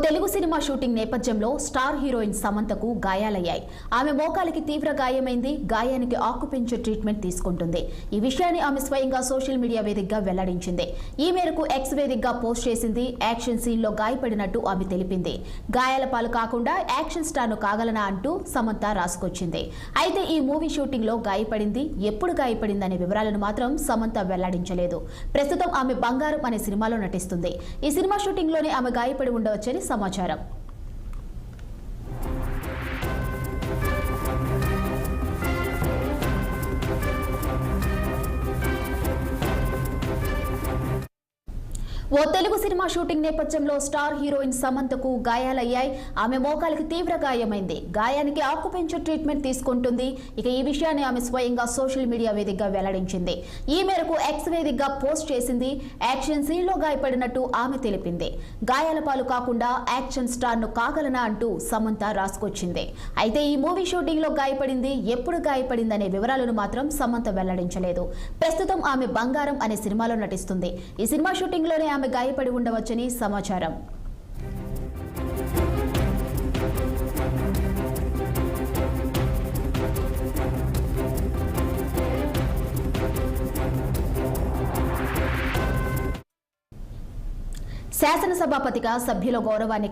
Telugu cinema shooting నేపథ్యంలో star heroine సమంతకు గాయాలయ్యాయి. ఆమె మోకాలికి తీవ్ర గాయమైంది. గాయానికి ఆక్యుపెంచర్ ట్రీట్మెంట్ తీసుకుంటుంది. ఈ విషయాన్ని ఆమె స్వయంగా సోషల్ మీడియా వేదికగా వెల్లడించింది. ఈ మేరకు ఎక్స్ వేదికగా పోస్ట్ చేసింది. యాక్షన్ సీన్ లో గాయపడినట్టు ఆమె తెలిపింది. గాయాల పాలు కాకుండా యాక్షన్ స్టార్ ను కాగలనా అంటూ సమంత రాసుకొచ్చింది. అయితే ఈ మూవీ షూటింగ్ లో గాయపడింది, ఎప్పుడు గాయపడిందనే వివరాలను మాత్రం సమంత వెల్లడించలేదు. ప్రస్తుతం ఆమె బంగారం అనే సినిమాలో నటిస్తుంది. ఈ సినిమా షూటింగ్ లోనే ఆమె గాయపడి ఉండవచ్చని సమాచారం. ఓ తెలుగు సినిమా షూటింగ్ నేపథ్యంలో స్టార్ హీరోయిన్ సమంతకు గాయాలయ్యాయి. ఆమె మోకాలికి తీవ్ర గాయమైంది. గాయానికి ఆక్యుపెంచర్ ట్రీట్మెంట్ తీసుకుంటుంది. ఇక ఈ విషయాన్ని ఆమె స్వయంగా సోషల్ మీడియా వేదికగా వెల్లడించింది. ఈ మేరకు ఎక్స్ వేదికగా పోస్ట్ చేసింది. యాక్షన్ సీన్ లో గాయపడినట్టు ఆమె తెలిపింది. గాయాల పాలు కాకుండా యాక్షన్ స్టార్ ను కాగలనా అంటూ సమంత రాసుకొచ్చింది. అయితే ఈ మూవీ షూటింగ్ లో గాయపడింది, ఎప్పుడు గాయపడిందనే వివరాలను మాత్రం సమంత వెల్లడించలేదు. ప్రస్తుతం ఆమె బంగారం అనే సినిమాలో నటిస్తుంది. ఈ సినిమా షూటింగ్ లోనే ఆమె గాయపడి ఉండవచ్చని సమాచారం. శాసనసభాపతిగా సభ్యుల గౌరవాన్ని